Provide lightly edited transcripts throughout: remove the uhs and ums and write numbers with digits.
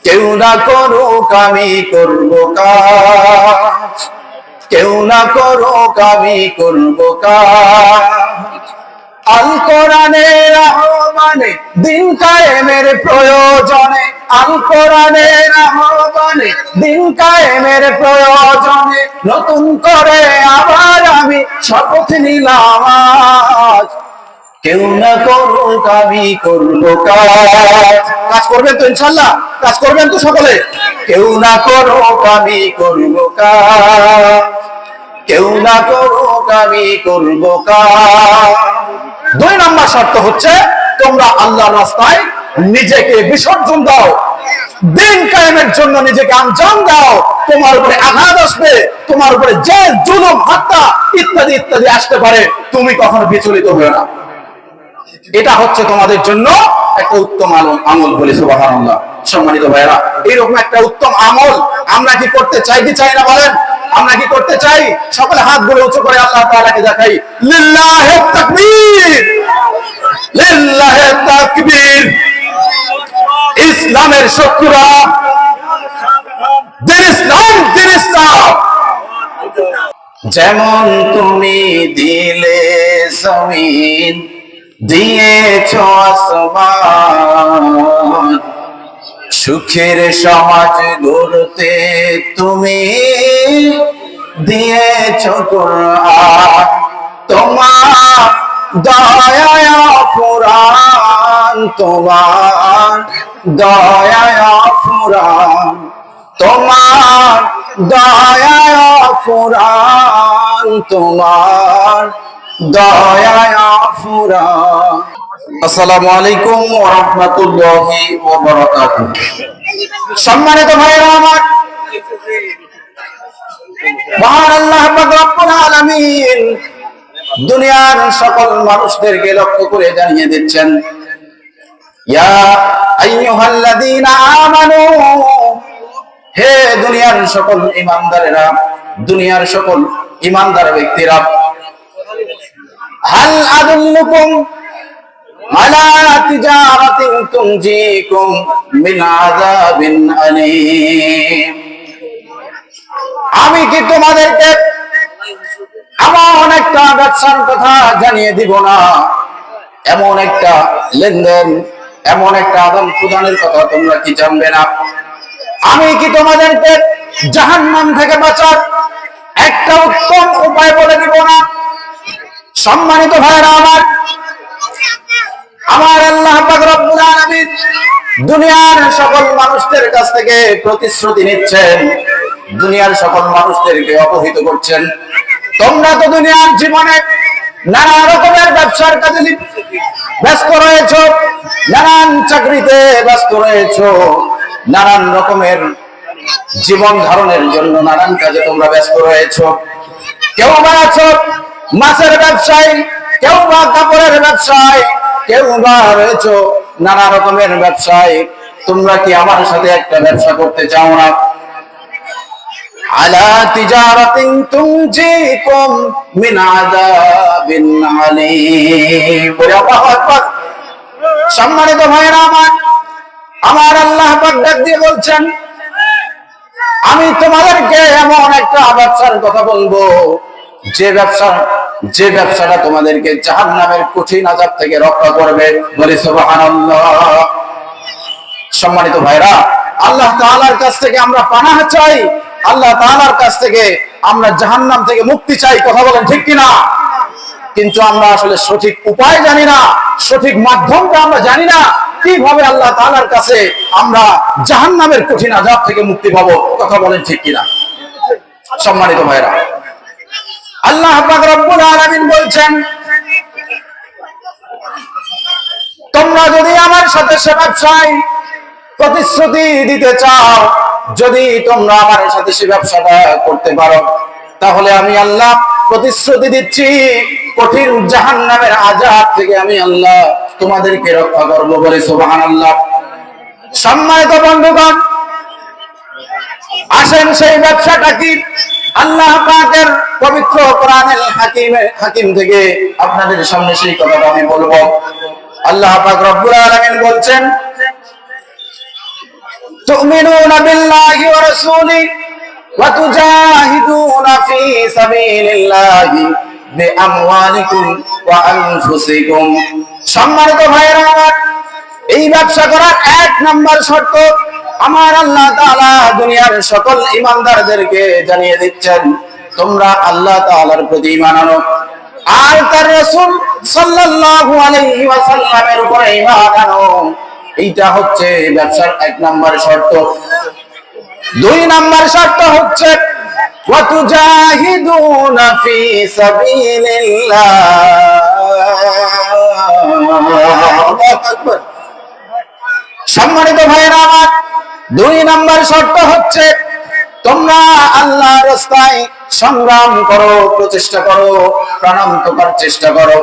কেউ না করুক আমি করব কাজ, কেউ না করুক আমি করব কাজ। আল কোরআনের আহ্বানে দিন কায়েমের প্রয়োজনে, আল কোরআনের আহ্বানে দিন কায়েমের প্রয়োজনে নতুন করে আবার আমি শপথ নিলাম আজ। কেউ না করুক আমি করব কাজ। কাজ করবেন তো ইনশাআল্লাহ? কাজ করবেন তো সকলে? কেউ না করুক আমি করব কাজ, কেউ না করুক আমি করব কাজ। 2 নম্বর শর্ত হচ্ছে তোমরা আল্লাহর রাস্তায় নিজেকে বিসর্জন দাও, দিন কায়েমের জন্য নিজেকে আঞ্জাম দাও। তোমার উপরে আঘাত আসবে, তোমার উপরে জেল, জুলুম, হত্যা ইত্যাদি ইত্যাদি আসতে পারে, তুমি কখনো বিচলিত হও না। এটা হচ্ছে তোমাদের জন্য একটা উত্তম আমল বলে। সুবহানাল্লাহ। সম্মানিত ভাইরা, এইরকম একটা উত্তম আমল আমরা কি করতে চাই কি চাই না বলেন? আমরা কি করতে চাই? সকলে হাত গুলো উঁচু করে আল্লাহ তাআলাকে দেখাই। লিল্লাহি তাকবীর, লিল্লাহি তাকবীর। ইসলামের শত্রুরা দিন ইসলাম, দিন ইসলাম। যেমন তুমি দিলে জমিন, দিয়েছ আসমান, সুখের সমাজ গড়তে তুমি দিয়েছ কোরআন। তোমার দয়ায় ফুরান, তোমার দয়ায় ফুরান, তোমার দয়ায় ফুরান, তোমার দয়ায় ফুরান। আসসালামু আলাইকুম ওয়া রাহমাতুল্লাহি ওয়া বারাকাতুহু। সম্মানিত ভাইরা আমার, মহান আল্লাহ পাক রব্বুল আলামিন দুনিয়ার সকল মানুষদেরকে লক্ষ্য করে জানিয়ে দিচ্ছেন, ইয়া আইয়ুহাল্লাযীনা আমানু, হে দুনিয়ার সকল ঈমানদারেরা, দুনিয়ার সকল ঈমানদার ব্যক্তিরা, হাল আদুল্লুকুম আলা তিজারাতিন তুনজিকুম মিন আযাবিন আলীম। আমি কি তোমাদেরকে এমন একটা ব্যবসার কথা জানিয়ে দিব না? এমন একটা লেনদেন, এমন একটা আদান প্রদানের কথা তোমরা কি জানবে না? আমি কি তোমাদেরকে জাহান্নাম থেকে বাঁচার একটা উত্তম উপায় বলে দিব না? সম্মানিত ভাইরা আমার, আমার আল্লাহ পাক রব্বুল আলামিন দুনিয়ার সকল মানুষদের কাছ থেকে প্রতিশ্রুতি নিচ্ছেন, দুনিয়ার সকল মানুষদেরকে অবহিত করছেন, তোমরা তো দুনিয়ার জীবনে নানা রকমের ব্যবসার কাজে ব্যস্ত রয়েছ, নানান চাকরিতে ব্যস্ত রয়েছ, নানান রকমের জীবন ধারণের জন্য নানান কাজে তোমরা ব্যস্ত রয়েছ। কেউ বা আছো মাছের ব্যবসায়, কেউ বা কাপড়ের ব্যবসায়, কেউ বা রয়েছ নানা রকমের ব্যবসায়। তোমরা কি আমার সাথে একটা ব্যবসা করতে চাও না? আলা তিজারাতিন তুনজিকুম মিন আযাবিন আলীম। আল্লাহু আকবার। সম্মানিত ভাইরা আমার, আমার আল্লাহ পাক ডাক দিয়ে বলছেন, আমি তোমাদেরকে এমন একটা ব্যবসার কথা বলবো, যে ব্যবসাটা তোমাদেরকে জাহান্নামের কঠিন আযাব থেকে রক্ষা করবে। বলি সুবহানাল্লাহ। সম্মানিত ভাইরা, আল্লাহ তাআলার কাছ থেকে আমরা পানাহ চাই, আল্লাহ তাআলার কাছ থেকে আমরা জাহান্নাম থেকে মুক্তি চাই। কথা বলেন ঠিক কিনা? কিন্তু আমরা আসলে সঠিক উপায় জানি না, সঠিক মাধ্যমটা আমরা জানি না, কিভাবে আল্লাহ তাআলার কাছে আমরা জাহান্নামের কঠিন আযাব থেকে মুক্তি পাবো। কথা বলেন ঠিক কিনা? সম্মানিত ভাইরা, আল্লাহ পাক রব্বুল আলামিন বলছেন, তোমরা যদি আমার সাথে সে ব্যবসায় প্রতিশ্রুতি দিতে চাও, যদি তোমরা আমার সাথে সে ব্যবসাটা করতে পারো, তাহলে আমি আল্লাহ প্রতিশ্রুতি দিচ্ছি, কঠিন জাহান্নামের আযাব থেকে আমি আল্লাহ তোমাদেরকে রক্ষা করব। বলে সুবহানাল্লাহ। সম্মানিত বন্ধুগণ, আসেন সেই ব্যবসাটা কি আল্লাহ পাকের পবিত্র কোরআনুল হাকিম থেকে আপনাদের সামনে সেই কথাটা আমি বলবো। আল্লাহ পাক রব্বুল আলামিন বলছেন, তুমিনুনা বিল্লাহি ওয়া রাসূলিহি ওয়া তুজাহিদুনা ফি সাবিলিল্লাহি বিআমওয়ালিকুম ওয়া আনফুসিকুম। সম্মানিত ভাইরা আমার, এই ব্যবসা করার এক নাম্বার শর্ত আমার আল্লাহ তাআলা দুনিয়ার সকল ঈমানদারদেরকে জানিয়ে দিচ্ছেন, তোমরা আল্লাহ তাআলার প্রতি ঈমান আনো আর তার রাসূল সাল্লাল্লাহু আলাইহি ওয়াসাল্লামের উপরে ঈমান আনো। এইটা হচ্ছে ব্যবসার এক নাম্বার শর্ত। দুই নাম্বার শর্ত হচ্ছে ওয়া তুজাহিদুনা ফি সাবিলিল্লাহ। সম্মানিত ভাইরা আমার, দুই নাম্বার শর্ত হচ্ছে তোমরা আল্লাহর রাস্তায় সংগ্রাম করো, প্রচেষ্টা করো, প্রাণান্তকর চেষ্টা করো।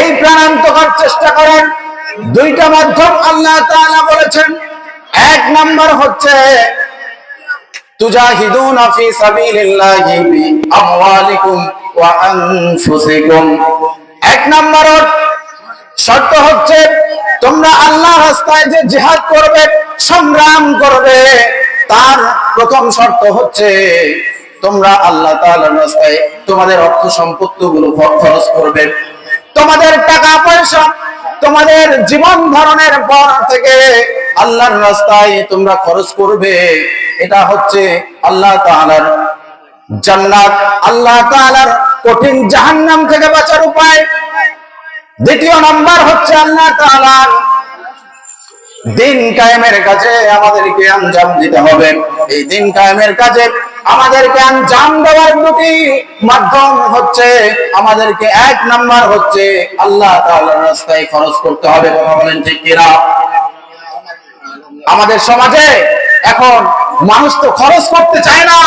এই প্রাণান্তকর চেষ্টা করার দুইটা মাধ্যম আল্লাহ তাআলা বলেছেন। এক নাম্বার হচ্ছে তুজাহিদুনা ফি সাবিলিল্লাহি বিআমওয়ালিকুম ওয়া আনফুসিকুম। এক নাম্বার শর্ত হচ্ছে তোমরা আল্লাহর রাস্তায় যে জিহাদ করবে, সংগ্রাম করবে, তার প্রথম শর্ত হচ্ছে তোমরা আল্লাহ তাআলার রাস্তায় তোমাদের অর্থ সম্পত্তিগুলো খরচ করবে। তোমাদের টাকা পয়সা, তোমাদের জীবন ধারণের পর থেকে আল্লাহর রাস্তায় তোমরা খরচ করবে। এটা হচ্ছে আল্লাহ তাআলার জান্নাত, আল্লাহ তাআলার কঠিন জাহান্নাম থেকে বাঁচার উপায়। দ্বিতীয় নাম্বার হচ্ছে আল্লাহ তাআলার দিন কায়েমের কাজে আমাদেরকে আঞ্জাম দিতে হবে। এই দিন কায়েমের কাজে আমাদেরকে আঞ্জাম দেওয়ার দুটি মাধ্যম হচ্ছে, আমাদেরকে এক নাম্বার হচ্ছে আল্লাহ তাআলার রাস্তায় খরচ করতে হবে। কথা বলেন ঠিক কিনা? আমাদের সমাজে এখন মানুষ তো খরচ করতে চায় না।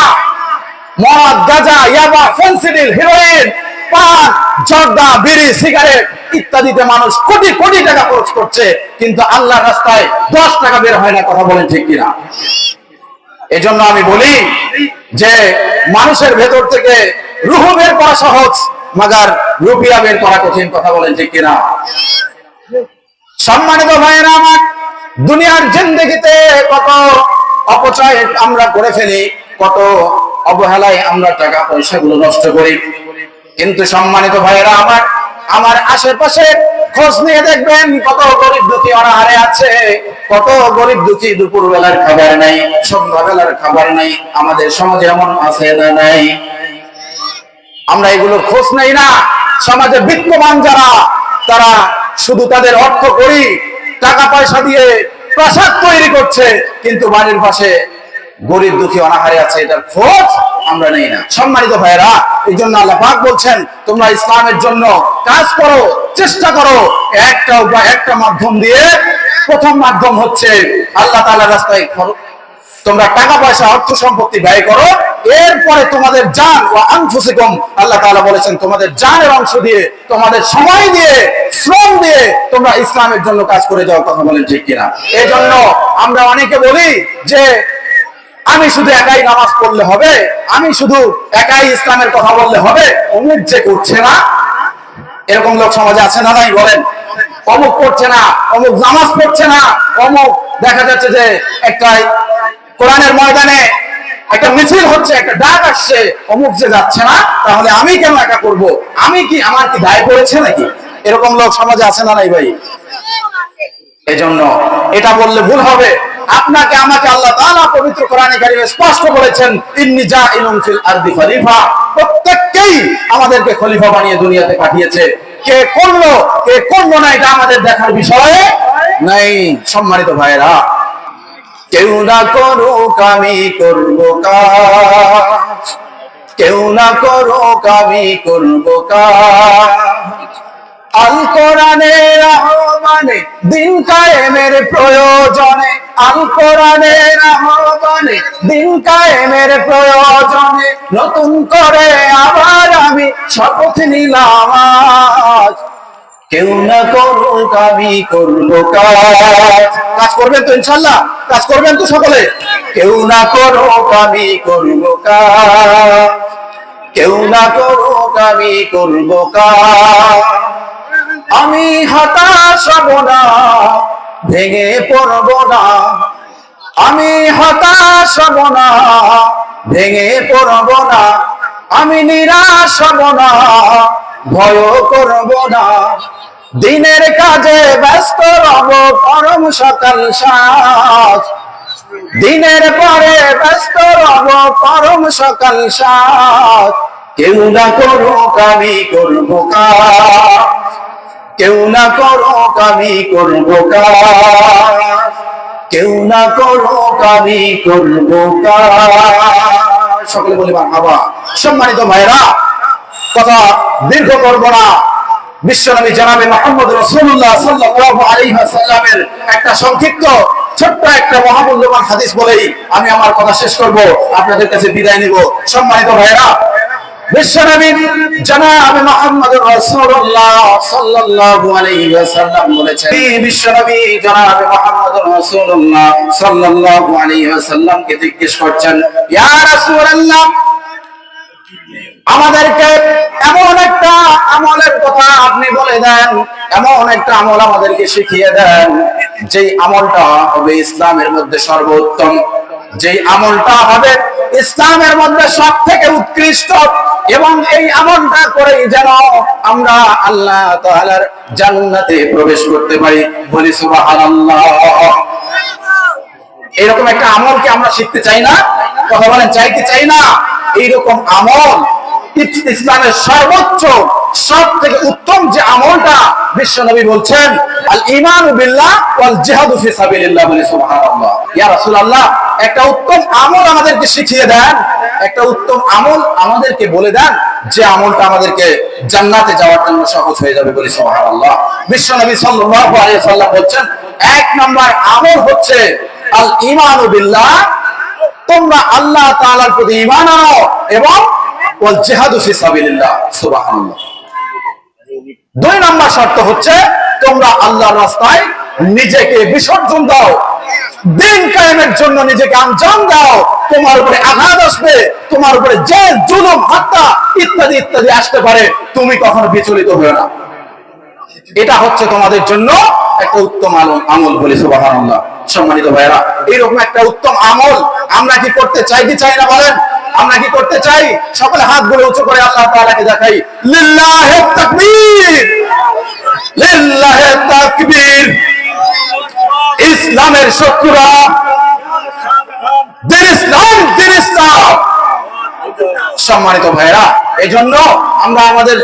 মদ, গাঁজা, ইয়াবা, ফেনসিডিল, হেরোইন, পান, জর্দা, বিড়ি, সিগারেট ইত্যাদিতে মানুষ কোটি কোটি টাকা খরচ করছে, কিন্তু আল্লাহর রাস্তায় 10 টাকা বের হয় না। কথা বলেন ঠিক কিনা? এজন্য আমি বলি যে মানুষের ভেতর থেকে রূহ বের করা সহজ, মাগার রুপিয়া বের করা কঠিন। কথা বলেন ঠিক কিনা? সম্মানিত ভাইয়েরা আমার, দুনিয়ার জিন্দেগিতে কত অপচয় আমরা করে ফেলি, কত অবহেলায় আমরা টাকা পয়সাগুলো নষ্ট করি। কিন্তু সম্মানিত ভাইয়েরা আমার, আমার আশেপাশে খোঁজ নিয়ে দেখবেন কত গরিব দুঃখী অনাহারে আছে, কত গরিব দুঃখী দুপুর বেলার খাবার নাই, সন্ধ্যা বেলার খাবার নাই। আমাদের সমাজে এমন আছে না নাই? আমরা এগুলোর খোঁজ নেই না। সমাজে বিত্তবান যারা, তারা শুধু তাদের অর্থ করি টাকা পয়সা দিয়ে প্রাসাদ তৈরি করছে, কিন্তু বাড়ির পাশে গরিব দুঃখী অনাহারে আছে, এটার খোঁজ আমরা নেই না। সম্মানিত ভাইয়েরা, এই জন্য আল্লাহ পাক বলছেন তোমরা ইসলামের জন্য কাজ করো, চেষ্টা করো। একটা মাধ্যম দিয়ে, প্রথম মাধ্যম হচ্ছে আল্লাহ তাআলার রাস্তায় তোমরা টাকা পয়সা, অর্থ সম্পত্তি ব্যয় করো। এরপরে তোমাদের জান ওয়া আনফুসিকুম, আল্লাহ তাআলা বলেছেন তোমাদের জানের অংশ দিয়ে, তোমাদের সময় দিয়ে, শ্রম দিয়ে তোমরা ইসলামের জন্য কাজ করে যাও। কথা বলেন ঠিক কিনা? এই জন্য আমরা অনেকে বলি যে আমি শুধু একাই নামাজ পড়লে হবে, আমি শুধু একাই ইসলামের কথা বললে হবে, অমুক যে করছে না। এরকম লোক সমাজে আছে না নাই? বলেন, অমুক করছে না, অমুক নামাজ পড়ছে না, অমুক দেখা যাচ্ছে যে একটা কোরআনের ময়দানে একটা মিছিল হচ্ছে, একটা ডাক আসছে, অমুক যে যাচ্ছে না, তাহলে আমি কেন একা করব? আমি কি, আমার কি দায় পড়েছে নাকি? এরকম লোক সমাজে আছে না নাই ভাই? এজন্য এটা বললে ভুল হবে। আপনাকে আমাকে আল্লাহ তাআলা পবিত্র কোরআনে কারিমে স্পষ্ট বলেছেন, ইন্নী জাইলুন ফিল আরদি খলিফা। প্রত্যেককেই আমাদেরকে খলিফা বানিয়ে দুনিয়াতে পাঠিয়েছে। কে করলো কে করলো না এটা আমাদের দেখার বিষয় নাই। সম্মানিত ভাইরা, কেউ না করুক আমি করব কাজ, কেউ না করুক আমি করব কাজ। আল কোরআনের আহ্বানে দিন কায়েমের প্রয়োজনে, আল কোরআনের আহ্বানে দিন কায়েমের প্রয়োজনে নতুন করে আবার আমি শপথ নিলাম আজ। কেউ না করুক আমি করব কাজ। কাজ করবেন তো ইনশাআল্লাহ? কাজ করবেন তো সকলে? কেউ না করুক আমি করব কাজ, কেউ না করুক আমি করব কাজ। আমি হতাশ হব না, ভেঙে পড়ব না, আমি হতাশ হব না, ভেঙে পড়ব না, আমি নিরাশ হব না, ভয় করব না, দিনের কাজে ব্যস্ত রব পরম সকাল সাজ, দিনের পরে ব্যস্ত রব পরম সকাল সাজ। কেউ না করুক আমি করব কাজ, কেউ না করুক আমি করব কাজ, কেউ না করুক আমি করব কাজ। সকলে বলি মারহাবা। সম্মানিত ভাইরা, কথা দীর্ঘ করব না। বিশ্বনবী জনাবে মুহাম্মদ রাসূলুল্লাহ সাল্লাল্লাহু আলাইহি ওয়াসাল্লামের একটা সংক্ষিপ্ত ছোট্ট একটা মহামূল্যবান হাদিস বলেই আমি আমার কথা শেষ করব, আপনাদের কাছে বিদায় নিব। সম্মানিত ভাইরা, বিশ্বনবী জনাবে মুহাম্মদ রাসূলুল্লাহ সাল্লাল্লাহু আলাইহি ওয়াসাল্লাম বলেছেন, বিশ্বনবী জনাবে মুহাম্মদ রাসূলুল্লাহ সাল্লাল্লাহু আলাইহি ওয়াসাল্লামকে জিজ্ঞেস করছেন, ইয়া রাসূলুল্লাহ, আমাদেরকে এমন একটা আমলের কথা আপনি বলে দেন, এমন একটা আমল আমাদেরকে শিখিয়ে দেন যে আমলটা হবে ইসলামের মধ্যে সর্বোত্তম, যে আমলটা হবে ইসলামের মধ্যে সবথেকে উৎকৃষ্ট, এবং এই আমলটা করেই যেন আমরা আল্লাহ তাআলার জান্নাতে প্রবেশ করতে পারি। বলি সুবহানাল্লাহ। এরকম একটা আমল কি আমরা শিখতে চাই না? কথা বলেন, চাই কি চাই না? এইরকম আমল ইসলামের সর্বোচ্চ সব থেকে উত্তম যে আমলটা বিশ্বনবী বলছেন, আল ঈমানু বিল্লাহ ওয়াল জিহাদু ফি সাবিলিল্লাহ। বলি সুবহানাল্লাহ। ইয়া রাসূলুল্লাহ, একটা উত্তম আমল আমাদেরকে শিখিয়ে দেন, একটা উত্তম আমল আমাদেরকে বলে দেন যে আমলটা আমাদেরকে জান্নাতে যাওয়ার জন্য সহজ হয়ে যাবে। বলি সুবহানাল্লাহ। বিশ্বনবী সাল্লাল্লাহু আলাইহি ওয়াসাল্লাম বলছেন, এক নাম্বার আমল হচ্ছে আল ঈমানু বিল্লাহ, তোমরা আল্লাহ তাআলার প্রতি ঈমান আনো, এবং ওয়াল জিহাদু ফি সাবিলিল্লাহ। সুবহানাল্লাহ। দুই নাম্বার শর্ত হচ্ছে তোমরা আল্লাহর রাস্তায় নিজেকে বিসর্জন দাও, দিন কায়েমের জন্য নিজেকে আঞ্জাম দাও। তোমার উপরে আঘাত আসবে, তোমার উপরে যে জুলুম, হত্যা ইত্যাদি ইত্যাদি আসতে পারে, তুমি কখনো বিচলিত হও না। এটা হচ্ছে তোমাদের জন্য একটা উত্তম আমল। বলি সুবহানাল্লাহ। সম্মানিত ভাইরা, এইরকম একটা উত্তম আমল আমরা কি করতে চাই কি চাই না বলেন? আমরা কি করতে চাই? সকলে হাতগুলো উঁচু করে আল্লাহ তাআলাকে দেখাই। লিল্লাহি তাকবীর, লিল্লাহি তাকবীর। ইসলামের শত্রুরা, দিন ইসলাম, দিন ইসলাম। সম্মানিত ভাইরা, এজন্য আমরা আমাদের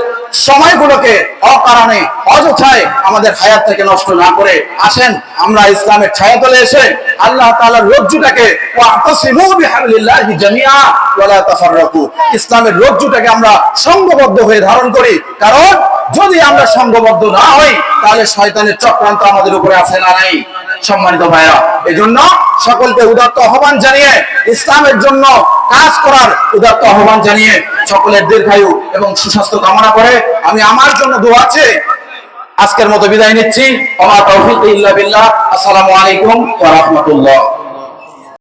সময়গুলোকে অকারণে অযথায় আমাদের হায়াত থেকে নষ্ট না করে আসেন আমরা ইসলামের ছায়াতলে এসে আল্লাহ তাআলার রজ্জুটাকে ওয়াতাসিমু বিহাবলিল্লাহি জামিআ ওয়া লা তাফাররাকু, ইসলামের রজ্জুটাকে আমরা সংঘবদ্ধ হয়ে ধারণ করি। কারণ যদি আমরা সংঘবদ্ধ না হই তাহলে শয়তানের চক্রান্ত আমাদের উপরে আছে না নাই? সম্মানিত ভাইরা, এজন্য সকলকে উদাত্ত আহ্বান জানিয়ে, ইসলামের জন্য কাজ করার উদাত্ত আহ্বান জানিয়ে সকলের দীর্ঘায়ু এবং সুস্বাস্থ্য কামনা করে আমি আমার জন্য দোয়া চেয়ে আজকের মতো বিদায় নিচ্ছি। ওয়া মা তাওফীকি ইল্লা বিল্লাহ। আসসালামু আলাইকুম ওয়া রাহমাতুল্লাহ।